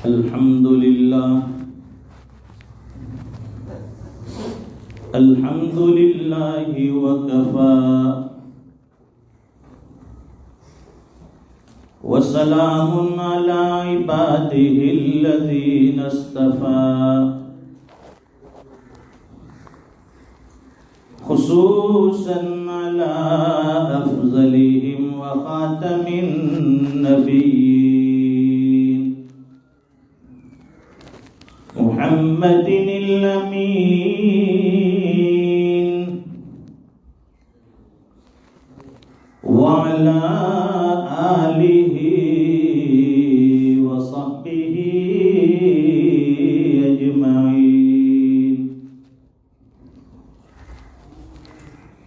الحمد لله وكفى وسلام على عباده الذين اصطفى خصوصا على أفضلهم وخاتم النبيين محمد الأمين وعلى آله وصحبه أجمعين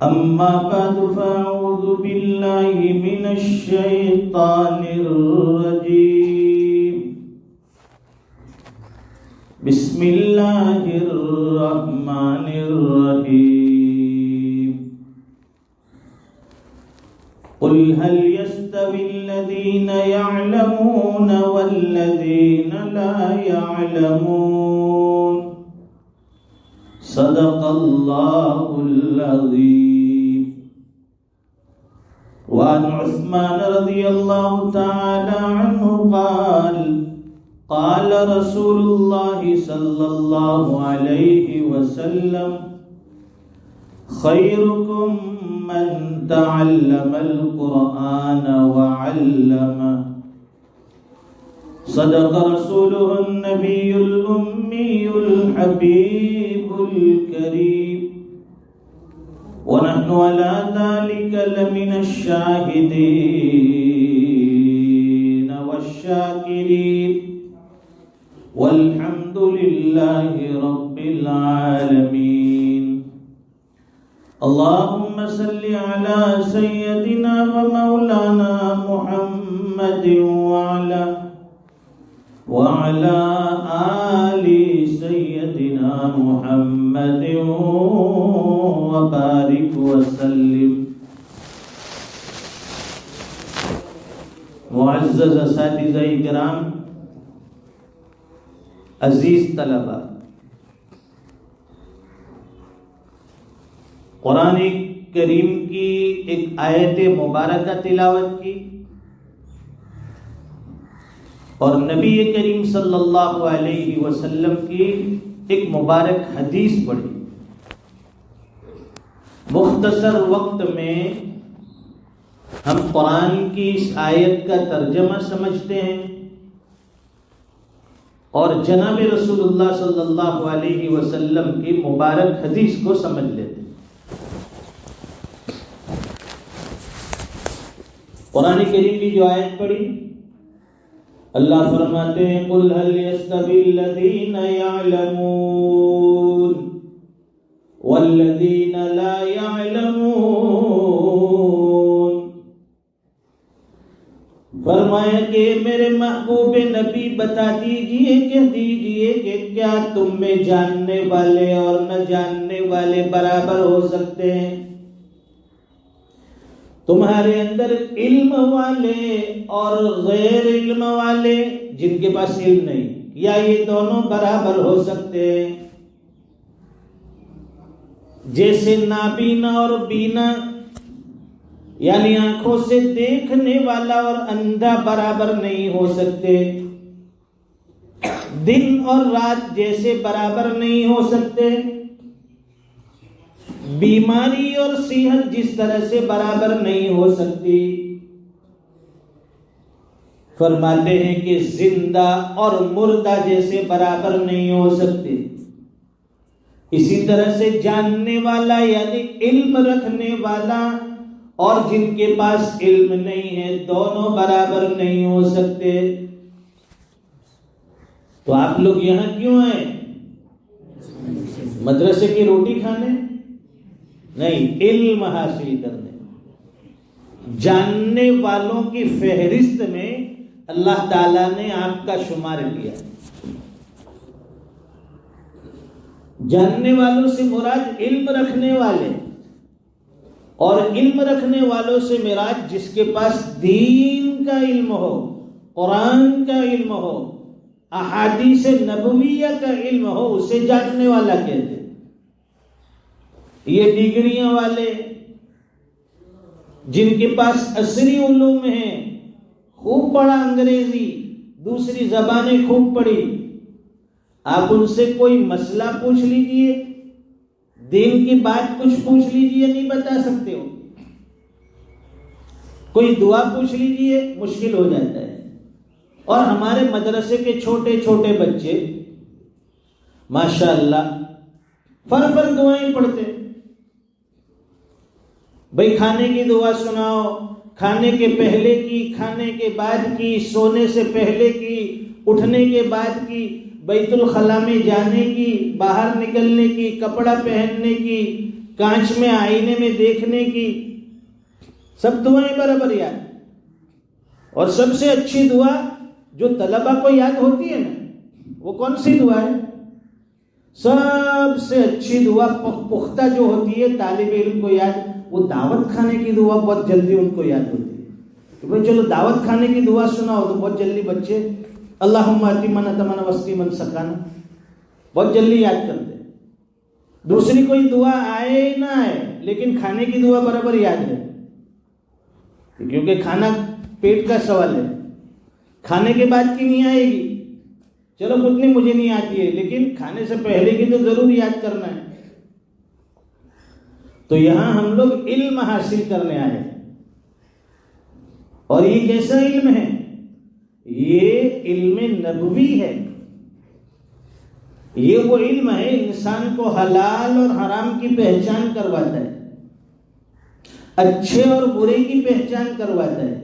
أما بعد فأعوذ بالله من الشيطان الرجيم بسم الله الرحمن الرحيم قل هل يستوي الذين يعلمون والذين لا يعلمون صدق الله العظيم وعن عثمان رضي الله تعالى عنه قال رسول الله صلى الله عليه وسلم خيركم من تعلم القرآن وعلمه صدق رسوله النبي الأمي الحبيب الكريم ونحن على ذلك لمن الشاهدين والشاكرين والحمد لله رب العالمين اللهم صل على سيدنا ومولانا محمد وعلى آل سيدنا محمد وبارك وسلم. معزز اساتذہ کرام، عزیز طلبہ، قرآن کریم کی ایک آیت مبارکہ تلاوت کی اور نبی کریم صلی اللہ علیہ وسلم کی ایک مبارک حدیث پڑھی. مختصر وقت میں ہم قرآن کی اس آیت کا ترجمہ سمجھتے ہیں اور جناب رسول اللہ صلی اللہ علیہ وسلم کی مبارک حدیث کو سمجھ لیتے ہیں. قرآن کریم کی جو آیت پڑھی، اللہ فرماتے ہیں قل هل يستوي الذين يعلمون والذين لا يعلمون. فرمایا کہ میرے محبوب نبی بتا دیجئے، کہہ دیجئے کہ کیا تم میں جاننے والے اور نہ جاننے والے برابر ہو سکتے ہیں؟ تمہارے اندر علم والے اور غیر علم والے جن کے پاس علم نہیں، یا یہ دونوں برابر ہو سکتے ہیں؟ جیسے نابینا اور بینا، یعنی آنکھوں سے دیکھنے والا اور اندھا برابر نہیں ہو سکتے. دن اور رات جیسے برابر نہیں ہو سکتے. بیماری اور صحت جس طرح سے برابر نہیں ہو سکتی. فرماتے ہیں کہ زندہ اور مردہ جیسے برابر نہیں ہو سکتے. اسی طرح سے جاننے والا یعنی علم رکھنے والا اور جن کے پاس علم نہیں ہے، دونوں برابر نہیں ہو سکتے. تو آپ لوگ یہاں کیوں آئے؟ مدرسے کی روٹی کھانے نہیں، علم حاصل کرنے. جاننے والوں کی فہرست میں اللہ تعالیٰ نے آپ کا شمار کیا. جاننے والوں سے مراد علم رکھنے والے، اور علم رکھنے والوں سے مراد جس کے پاس دین کا علم ہو، قرآن کا علم ہو، احادیث نبویہ کا علم ہو اسے جاننے والا کہتے ہیں۔ یہ ڈگریاں والے جن کے پاس عصری علوم ہیں، خوب پڑھا انگریزی، دوسری زبانیں خوب پڑھی، آپ ان سے کوئی مسئلہ پوچھ لیجئے، دین کی بات کچھ پوچھ لیجئے، نہیں بتا سکتے ہو۔ کوئی دعا پوچھ لیجئے، مشکل ہو جاتا ہے۔ اور ہمارے مدرسے کے چھوٹے چھوٹے بچے ماشاءاللہ فر دعائیں پڑھتے، بھئی کھانے کی دعا سناؤ، کھانے کے پہلے کی، کھانے کے بعد کی، سونے سے پہلے کی، اٹھنے کے بعد کی، بیت الخلاء میں جانے کی، باہر نکلنے کی، کپڑا پہننے کی، کانچ میں آئینے میں دیکھنے کی، سب دعائیں برابر یاد۔ اور سب سے اچھی دعا جو طلبہ کو یاد ہوتی ہے نا، وہ کون سی دعا ہے؟ سب سے اچھی دعا پختہ جو ہوتی ہے طالب علم کو یاد، وہ دعوت کھانے کی دعا بہت جلدی ان کو یاد ہوتی ہے کہ بھئی چلو دعوت کھانے کی دعا سناؤ تو بہت جلدی بچے اللہم آتی من اتمن وسقی من سقانا بہت جلدی یاد کرتے ہیں۔ دوسری کوئی دعا آئے نہ آئے لیکن کھانے کی دعا برابر یاد ہے، کیونکہ کھانا پیٹ کا سوال ہے، کھانے کے بعد کی نہیں آئے گی، چلو اتنی مجھے نہیں آتی ہے لیکن کھانے سے پہلے کی تو ضرور یاد کرنا ہے۔ تو یہاں ہم لوگ علم حاصل کرنے آئے ہیں، اور یہ کیسا علم ہے؟ یہ علم نبوی ہے۔ یہ وہ علم ہے انسان کو حلال اور حرام کی پہچان کرواتا ہے، اچھے اور برے کی پہچان کرواتا ہے۔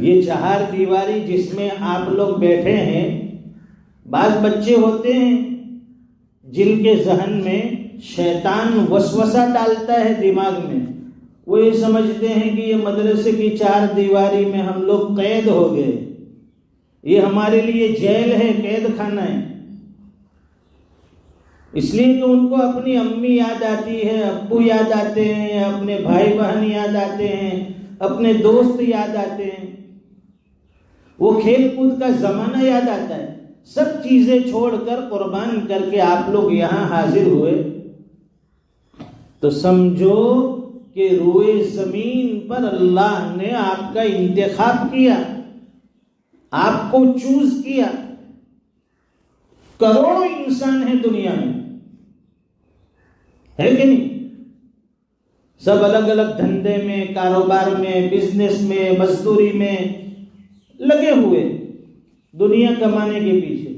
یہ چہار دیواری جس میں آپ لوگ بیٹھے ہیں، بعض بچے ہوتے ہیں جن کے ذہن میں شیطان وسوسہ ڈالتا ہے دماغ میں، وہ یہ سمجھتے ہیں کہ یہ مدرسے کی چار دیواری میں ہم لوگ قید ہو گئے، یہ ہمارے لیے جیل ہے، قید خانہ ہے۔ اس لیے کہ ان کو اپنی امی یاد آتی ہے، ابو یاد آتے ہیں، اپنے بھائی بہن یاد آتے ہیں، اپنے دوست یاد آتے ہیں، وہ کھیل کود کا زمانہ یاد آتا ہے۔ سب چیزیں چھوڑ کر قربان کر کے آپ لوگ یہاں حاضر ہوئے تو سمجھو کہ روئے زمین پر اللہ نے آپ کا انتخاب کیا، آپ کو چوز کیا۔ کروڑوں انسان ہیں دنیا میں، ہے کہ نہیں؟ سب الگ الگ دھندے میں، کاروبار میں، بزنس میں، مزدوری میں لگے ہوئے دنیا کمانے کے پیچھے،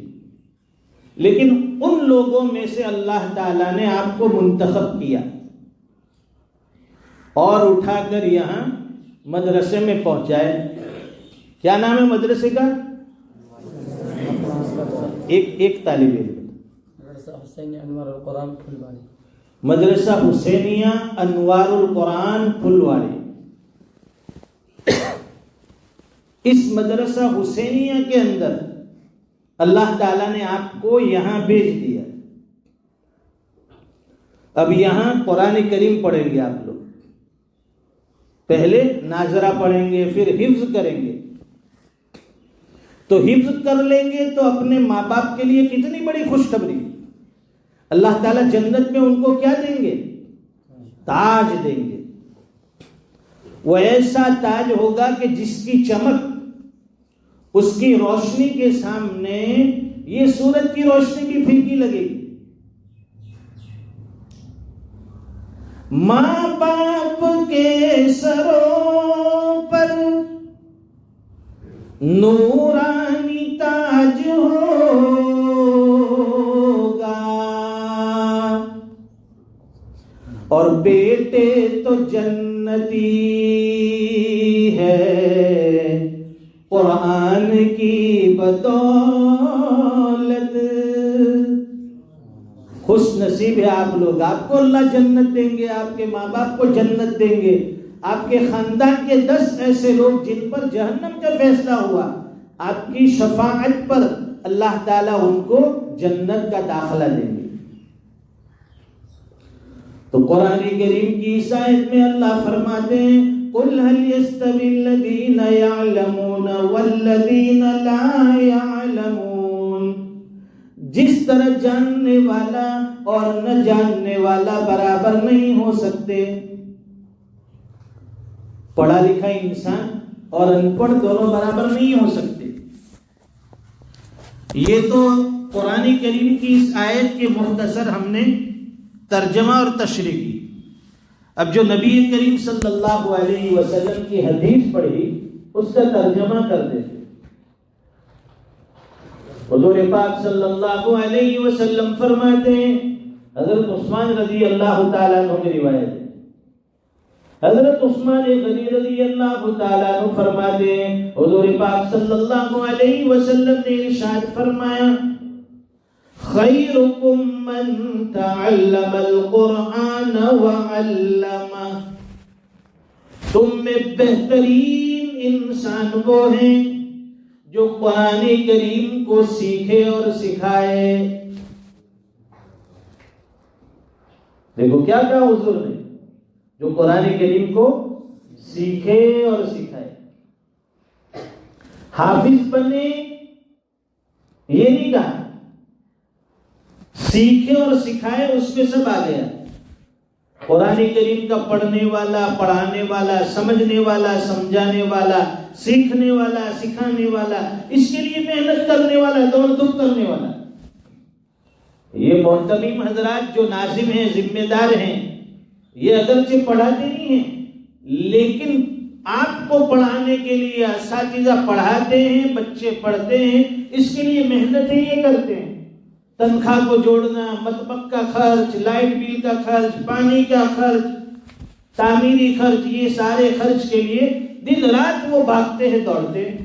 لیکن ان لوگوں میں سے اللہ تعالیٰ نے آپ کو منتخب کیا اور اٹھا کر یہاں مدرسے میں پہنچائے۔ کیا نام ہے مدرسے کا؟ ایک طالب علم، مدرسہ حسینیہ انوار القرآن پھلواری، مدرسہ حسینیہ انوار القرآن پھلواری۔ اس مدرسہ حسینیہ کے اندر اللہ تعالیٰ نے آپ کو یہاں بھیج دیا۔ اب یہاں قرآن کریم پڑھیں گے آپ لوگ، پہلے ناظرہ پڑھیں گے، پھر حفظ کریں گے۔ تو حفظ کر لیں گے تو اپنے ماں باپ کے لیے کتنی بڑی خوشخبری، اللہ تعالیٰ جنت میں ان کو کیا دیں گے؟ تاج دیں گے۔ وہ ایسا تاج ہوگا کہ جس کی چمک، اس کی روشنی کے سامنے یہ سورج کی روشنی بھی پھیکی لگے گی۔ ماں باپ کے سروں پر نورانی تاج ہوگا، اور بیٹے تو جنتی ہے قرآن کی بدولت۔ خوش نصیب ہے آپ لوگ، آپ کو اللہ جنت دیں گے، آپ کے ماں باپ کو جنت دیں گے، آپ کے خاندان کے 10 ایسے لوگ جن پر جہنم کا فیصلہ ہوا، آپ کی شفاعت پر اللہ تعالیٰ ان کو جنت کا داخلہ دیں گے۔ تو قرآن کریم کی اس آیت میں اللہ فرماتے ہیں قل هل يستوي الذين يعلمون والذين لا يعلمون. جس طرح جاننے والا اور نہ جاننے والا برابر نہیں ہو سکتے. پڑھا لکھا انسان اور ان پڑھ دونوں برابر نہیں ہو سکتے. یہ تو قرآن کریم کی اس آیت کے مختصر ہم نے ترجمہ اور تشریح کی. اب جو نبی کریم صلی اللہ علیہ وسلم کی حدیث پڑھی اس کا ترجمہ کر دیتے. حضور پاک صلی اللہ علیہ وسلم فرماتے ہیں، حضرت عثمان رضی اللہ تعالیٰ عنہ کی روایت ہے، حضرت عثمان غنی رضی اللہ تعالیٰ عنہ فرماتے ہیں حضور پاک صلی اللہ علیہ وسلم نے ارشاد فرمایا، خیرکم من تعلم القرآن وعلمہ. تم میں بہترین انسان وہ ہیں جو قرآن کریم کو سیکھے اور سکھائے. دیکھو کیا کہا حضور نے، جو قرآن کریم کو سیکھے اور سکھائے. حافظ بنے یہ نہیں کہا، سیکھے اور سکھائے اس میں سب آ گیا. قرآن کریم کا پڑھنے والا، پڑھانے والا، سمجھنے والا، سمجھانے والا، سیکھنے والا، سکھانے والا، اس کے لیے محنت کرنے والا، دوڑ دھوپ کرنے والا. یہ معتمم حضرات جو ناظم ہیں، ذمہ دار ہیں، یہ اگرچہ پڑھاتے نہیں ہیں لیکن آپ کو پڑھانے کے لیے اساتذہ پڑھاتے ہیں، بچے پڑھتے ہیں، اس کے لیے محنتیں یہ کرتے ہیں. تنخواہ کو جوڑنا، مطبخ کا خرچ، لائٹ بل کا خرچ، پانی کا خرچ، تعمیری خرچ، یہ سارے خرچ کے لیے دن رات وہ بھاگتے ہیں، دوڑتے ہیں.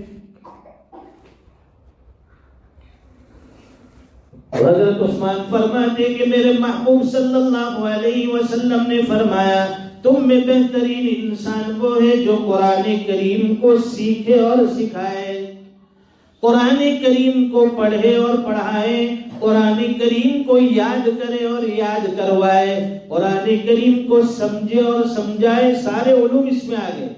حضرت عثمان فرماتے کہ میرے محبوب صلی اللہ علیہ وسلم نے فرمایا، تم میں بہترین انسان وہ ہے جو قرآن کریم کو سیکھے اور سکھائے. قرآن کریم کو پڑھے اور پڑھائے، قرآن کریم کو یاد کرے اور یاد کروائے، قرآن کریم کو سمجھے اور سمجھائے. سارے علوم اس میں آ گئے.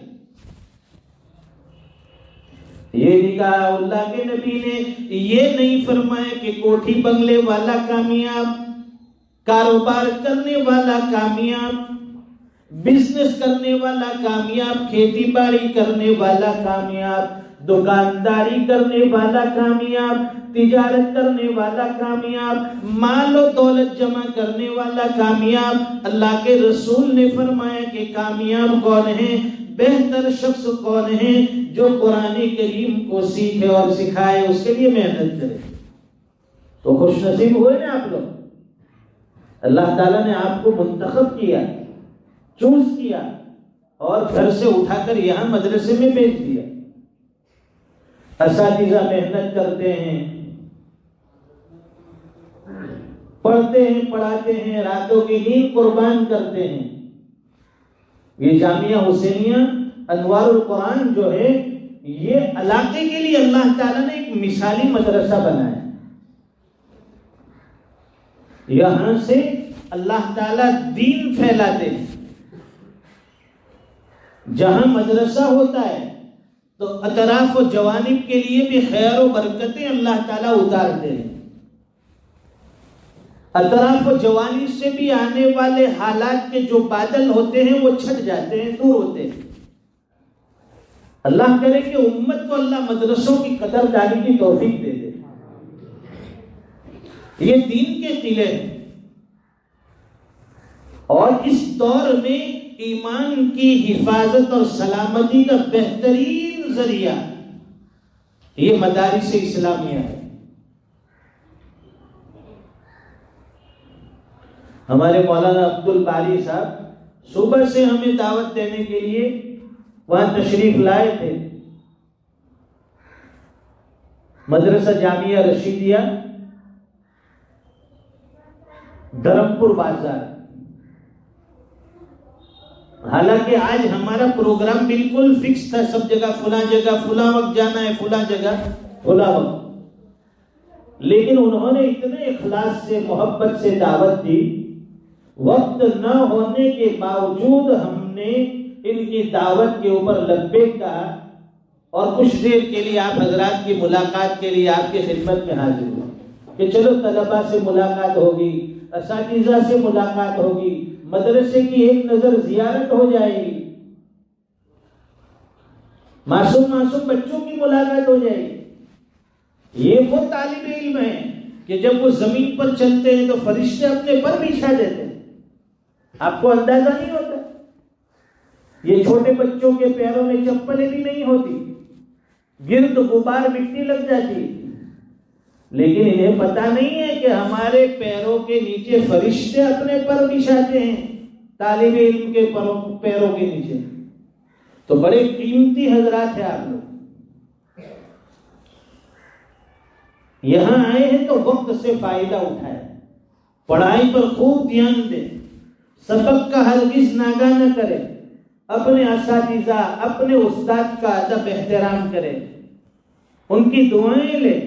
یہ نہیں کہا اللہ کے نبی نے، یہ نہیں فرمایا کہ کوٹھی بنگلے والا کامیاب، کاروبار کرنے والا کامیاب، بزنس کرنے والا کامیاب، کھیتی باڑی کرنے والا کامیاب، دکانداری کرنے والا کامیاب، تجارت کرنے والا کامیاب، مال و دولت جمع کرنے والا کامیاب. اللہ کے رسول نے فرمایا کہ کامیاب کون ہے، بہتر شخص کون ہے، جو قرآن کریم کو سیکھے اور سکھائے، اس کے لیے محنت کرے. تو خوش نصیب ہوئے نا آپ لوگ. اللہ تعالیٰ نے آپ کو منتخب کیا، چوز کیا اور گھر سے اٹھا کر یہاں مدرسے میں بھیج دیا. اساتذہ محنت کرتے ہیں، پڑھتے ہیں، پڑھاتے ہیں، راتوں کی نیند قربان کرتے ہیں. یہ جامعہ حسینیہ انوار القرآن جو ہے، یہ علاقے کے لیے اللہ تعالیٰ نے ایک مثالی مدرسہ بنایا. یہاں سے اللہ تعالیٰ دین پھیلاتے ہیں. جہاں مدرسہ ہوتا ہے تو اطراف و جوانب کے لیے بھی خیر و برکتیں اللہ تعالیٰ اتارتے ہیں. اطراف و جوانب سے بھی آنے والے حالات کے جو بادل ہوتے ہیں وہ چھٹ جاتے ہیں، دور ہوتے ہیں. اللہ کرے کہ امت کو اللہ مدرسوں کی قدر دانی کی توفیق دے دے. یہ دین کے قلعے ہیں اور اس دور میں ایمان کی حفاظت اور سلامتی کا بہترین ذریعہ یہ مدارس اسلامیہ ہے. ہمارے مولانا عبد الباری صاحب صبح سے ہمیں دعوت دینے کے لیے وہاں تشریف لائے تھے. مدرسہ جامعہ رشیدیہ دھرمپور بازار. حالانکہ آج ہمارا پروگرام بالکل فکس تھا، سب جگہ فلاں وقت جانا ہے، فلاں جگہ فلاں وقت، لیکن انہوں نے اتنے اخلاص سے، محبت سے دعوت دی. وقت نہ ہونے کے باوجود ہم نے ان کی دعوت کے اوپر لبیک کہا اور کچھ دیر کے لیے آپ حضرات کی ملاقات کے لیے آپ کی خدمت میں حاضر ہوئے کہ چلو طلباء سے ملاقات ہوگی، اساتذہ سے ملاقات ہوگی، مدرسے کی ایک نظر زیارت ہو جائے گی، معصوم بچوں کی ملاقات ہو جائے گی۔ یہ وہ طالب علم ہے کہ جب وہ زمین پر چلتے ہیں تو فرشتے اپنے پر بچھا دیتے ہیں، آپ کو اندازہ نہیں ہوتا۔ یہ چھوٹے بچوں کے پیروں میں چپلیں بھی نہیں ہوتی، گرد غبار مٹی لگ جاتی، لیکن انہیں پتا نہیں ہے کہ ہمارے پیروں کے نیچے فرشتے اپنے پر بچھاتے ہیں، طالب علم کے پیروں کے نیچے۔ تو بڑے قیمتی حضرات ہیں آپ لوگ، یہاں آئے ہیں تو وقت سے فائدہ اٹھائیں، پڑھائی پر خوب دھیان دیں، سبق کا ہرگز ناگہ نہ کریں، اپنے اساتذہ اپنے استاد کا ادب احترام کریں، ان کی دعائیں لیں،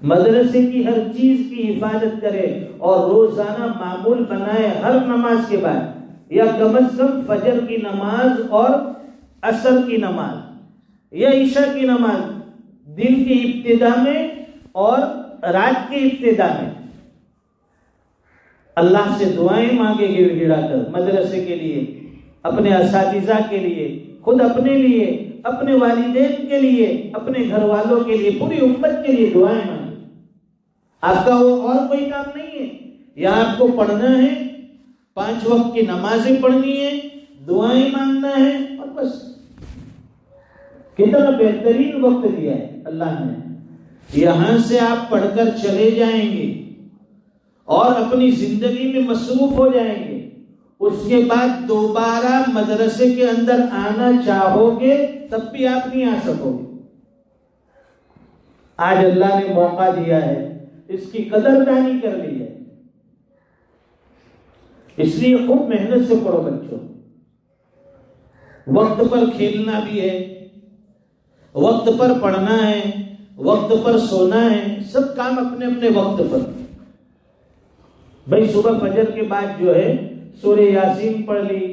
مدرسے کی ہر چیز کی حفاظت کرے اور روزانہ معمول بنائے ہر نماز کے بعد یا کم از کم فجر کی نماز اور عصر کی نماز یا عشاء کی نماز دن کی ابتدا میں اور رات کی ابتدا میں اللہ سے دعائیں مانگے گڑ گڑا کر، مدرسے کے لیے، اپنے اساتذہ کے لیے، خود اپنے لیے، اپنے والدین کے لیے، اپنے گھر والوں کے لیے، پوری امت کے لیے دعائیں مانگے۔ آپ کا وہ اور کوئی کام نہیں ہے، یا آپ کو پڑھنا ہے، 5 وقت کی نمازیں پڑھنی ہے، دعائیں مانگنا ہے، اور بس۔ کتنا بہترین وقت دیا ہے اللہ نے، یہاں سے آپ پڑھ کر چلے جائیں گے اور اپنی زندگی میں مصروف ہو جائیں گے، اس کے بعد دوبارہ مدرسے کے اندر آنا چاہو گے تب بھی آپ نہیں آ سکو گے۔ آج اللہ نے موقع دیا ہے، اس کی قدر دانی کر لی ہے، اس لیے خوب محنت سے پڑھو بچوں، وقت پر کھیلنا بھی ہے، وقت پر پڑھنا ہے، وقت پر سونا ہے، سب کام اپنے اپنے وقت پر۔ بھائی صبح فجر کے بعد جو ہے سورہ یاسین پڑھ لی،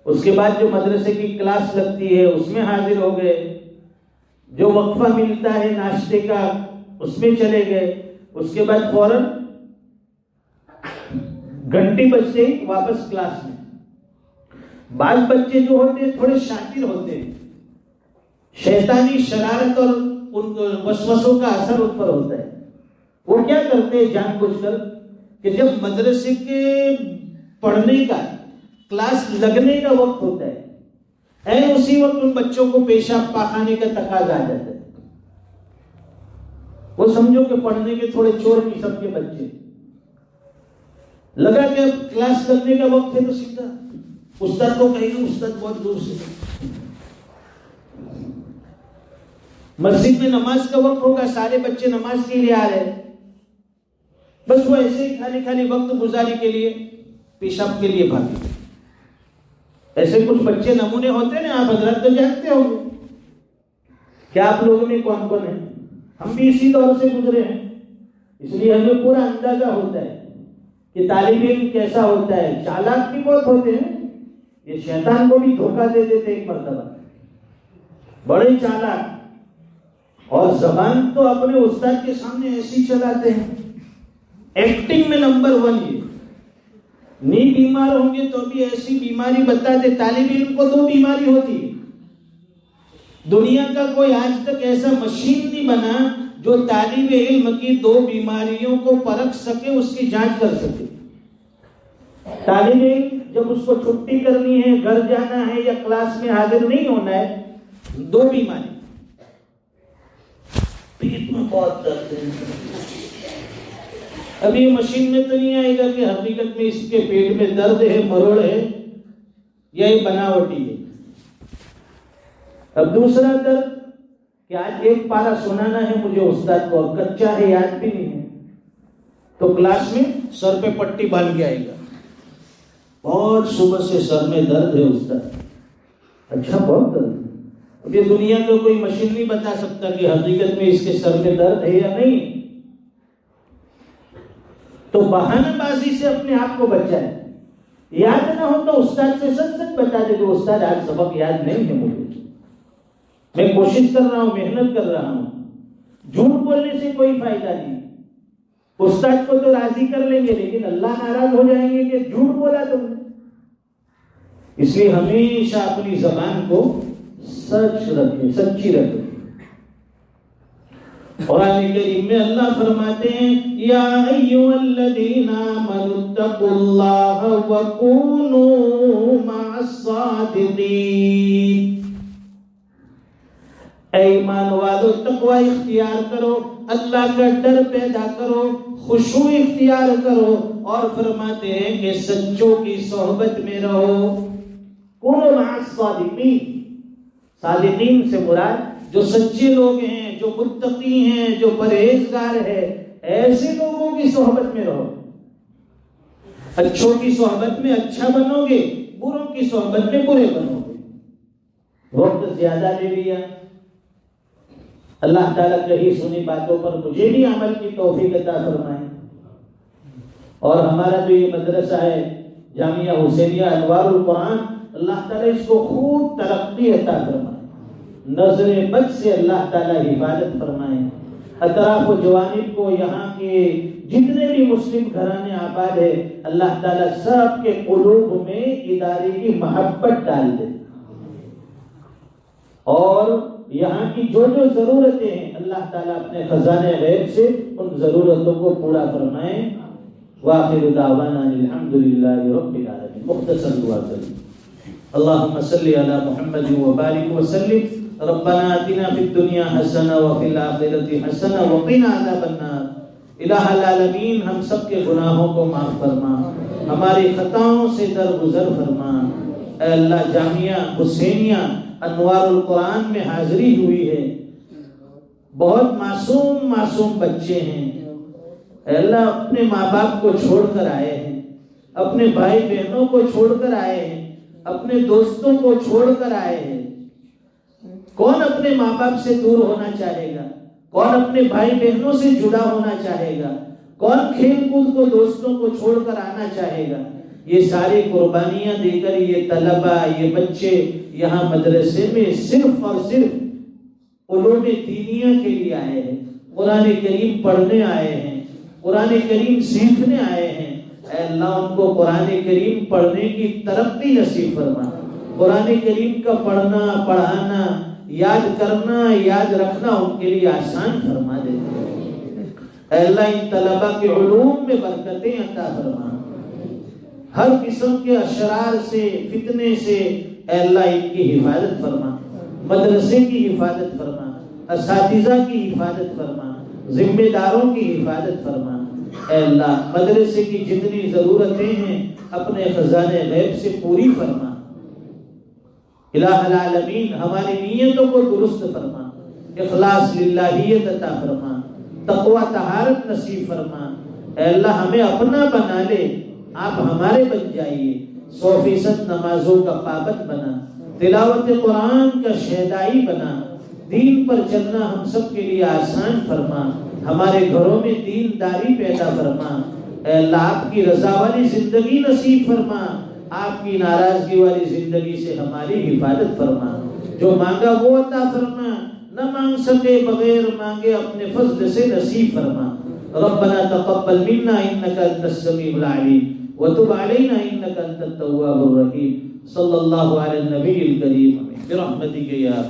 اس کے بعد جو مدرسے کی کلاس لگتی ہے اس میں حاضر ہو گئے، جو وقفہ ملتا ہے ناشتے کا اس میں چلے گئے، اس کے بعد فوراً گھنٹی بجتے ہی واپس کلاس میں۔ بعض بچے جو ہوتے ہیں تھوڑے شاطر ہوتے ہیں، شیطانی شرارت اور ان وسوسوں کا اثر ان پر ہوتا ہے، وہ کیا کرتے ہیں جان بوجھ کر کہ جب مدرسے کے پڑھنے کا کلاس لگنے کا وقت ہوتا ہے، اسی وقت ان بچوں کو پیشاب پاخانے کا تقاضا آ جاتا ہے، وہ سمجھو کہ پڑھنے کے تھوڑے چور قسم کے بچے، لگا کہ اب کلاس لگنے کا وقت ہے تو سیدھا استاد کو کہیں گے، استاد بہت دور سے، مسجد میں نماز کا وقت ہوگا، سارے بچے نماز کے لیے آ رہے ہیں، بس وہ ایسے ہی خالی وقت گزاری کے لیے پیشاب کے لیے بھاگے۔ ایسے کچھ بچے نمونے ہوتے ہیں نا، آپ حضرات تو جانتے ہوں گے، کیا آپ لوگوں میں کون کون ہے؟ ہم بھی اسی دور سے گزرے ہیں، اس لیے ہمیں پورا اندازہ ہوتا ہے کہ طالب علم کیسا ہوتا ہے۔ چالاک بھی بہت ہوتے ہیں، یہ شیطان کو بھی دھوکہ دے دیتے ایک مرتبہ، بڑے چالاک، اور زبان تو اپنے استاد کے سامنے ایسی چلاتے ہیں، ایکٹنگ میں نمبر 1 یہ، نہیں بیمار ہوں گے تو بھی ایسی بیماری بتاتے۔ طالب علم کو 2 بیماری ہوتی ہے، دنیا کا کوئی آج تک ایسا مشین نہیں بنا جو طالب علم کی 2 بیماریوں کو پرکھ سکے، اس کی جانچ کر سکے۔ طالب علم جب اس کو چھٹی کرنی ہے، گھر جانا ہے یا کلاس میں حاضر نہیں ہونا ہے، 2 بیماری، پیٹ میں بہت درد ہے، اب یہ مشین میں تو نہیں آئے گا کہ حقیقت میں اس کے پیٹ میں درد ہے، مروڑ ہے، یا یہ بناوٹی ہے۔ اب دوسرا درد کہ آج 1 پارہ سنانا ہے مجھے استاد کو، کچا ہے، یاد بھی نہیں ہے، تو کلاس میں سر پہ پٹی باندھ کے آئے گا، اور صبح سے سر میں درد ہے استاد، اچھا بہت درد ہے۔ اب یہ دنیا کا کوئی مشین نہیں بتا سکتا کہ حقیقت میں اس کے سر میں درد ہے یا نہیں، تو بہانہ بازی سے اپنے آپ کو بچائیں۔ یاد نہ ہو تو استاد سے سچ سچ بتا دے کہ استاد آج سبق یاد نہیں ہے مجھے، میں کوشش کر رہا ہوں، محنت کر رہا ہوں۔ جھوٹ بولنے سے کوئی فائدہ نہیں، استاد کو تو راضی کر لیں گے لیکن اللہ ناراض ہو جائیں گے کہ جھوٹ بولا تم نے۔ اس لیے ہمیشہ اپنی زبان کو سچ رکھیں، سچی رکھیں۔ قرآن کریم میں اللہ فرماتے ہیں یا ایھا الذین آمنوا اتقوا اللہ وکونوا مع الصادقین، اے ایمان والو تقوی اختیار کرو، اللہ کا ڈر پیدا کرو، خشوع اختیار کرو، اور فرماتے ہیں کہ سچوں کی صحبت میں رہو۔ کونوا مع الصادقین، صادقین سے مراد جو سچے لوگ ہیں، جو متقی ہیں، جو پرہیزگار ہے، ایسے لوگوں کی صحبت میں رہو۔ اچھوں کی صحبت میں اچھا بنو گے، بروں کی صحبت میں برے بنو گے۔ وقت زیادہ لے لیا، اللہ تعالیٰ کہی سنی باتوں پر مجھے بھی عمل کی توفیق عطا فرمائے۔ اور ہمارا جو یہ مدرسہ ہے جامعہ حسینیہ انوار القرآن، اللہ تعالیٰ اس کو خوب ترقی عطا فرمائے، نظر بد سے اللہ تعالیٰ حفاظت فرمائے، اطراف و جوانب کو یہاں کے جتنے بھی مسلم گھرانے آباد ہے اللہ تعالیٰ سب کے قلوب میں ادارے کی محبت ڈال دے، اور یہاں کی جو جو ضرورتیں ہیں اللہ تعالیٰ اپنے خزانے غیب سے ان ضرورتوں کو پورا فرمائیں۔ وآخر دعوانا الحمدللہ رب العالمین۔ مختصر دعا کریں۔ اللہم صلی علی محمد وبارک وسلم۔ ربنا آتنا فی الدنیا حسنہ وفی الآخرۃ حسنہ وقنا عذاب النار۔ الہ العالمین ہم سب کے گناہوں کو معاف فرما، ہماری خطاؤں سے درگزر فرما۔ اے اللہ جامعہ حسینیہ انوار القرآن میں حاضری ہوئی ہے، بہت معصوم بچے ہیں، اے اللہ اپنے ماں باپ کو چھوڑ کر آئے ہیں، اپنے بھائی بہنوں کو چھوڑ کر آئے ہیں، اپنے دوستوں کو چھوڑ کر آئے ہیں۔ کون اپنے ماں باپ سے دور ہونا چاہے گا؟ کون اپنے بھائی بہنوں سے جڑا ہونا چاہے گا؟ کون کھیل کود کو دوستوں کو چھوڑ کر آنا چاہے گا؟ یہ ساری قربانیاں دے کر یہ طلبہ، یہ بچے یہاں مدرسے میں صرف اور صرف علوم دینیہ کے لیے آئے ہیں، قرآن کریم پڑھنے آئے ہیں، قرآن کریم سیکھنے آئے ہیں۔ اے اللہ ان کو قرآن کریم پڑھنے کی ترقی نصیب فرما، قرآن کریم کا پڑھنا، پڑھانا، یاد کرنا، یاد رکھنا ان کے لیے آسان فرما دے۔ اے اللہ ان طلبہ کے علوم میں برکتیں عطا فرما، ہر قسم کے اشرار سے، فتنے سے اے اللہ ان کی حفاظت فرما، مدرسے کی حفاظت فرما، اساتذہ کی حفاظت فرما، ذمہ داروں کی حفاظت فرما۔ اے اللہ مدرسے کی جتنی ضرورتیں ہیں اپنے خزانے غیب سے پوری فرما۔ الہ العالمین ہماری نیتوں کو درست فرما، اخلاص للہیت عطا فرما، تقوی طہارت نصیب فرما۔ اے اللہ ہمیں اپنا بنا لے، آپ ہمارے بن جائیے، 100% نمازوں کا پابند بنا، تلاوت قرآن کا شہدائی بنا، دین پر چلنا ہم سب کے لیے آسان فرما، ہمارے گھروں میں دینداری پیدا فرما۔ اے اللہ آپ کی رضا والی زندگی نصیب فرما، آپ کی ناراضگی والی زندگی سے ہماری حفاظت فرما۔ جو مانگا وہ عطا فرما، نہ مانگ سکے بغیر مانگے اپنے فضل سے نصیب فرما۔ ربنا تقبل منا انك انت السميع العليم وتب علينا انك انت التواب الرحيم۔ صلی اللہ علی النبی الکریم برحمتک یا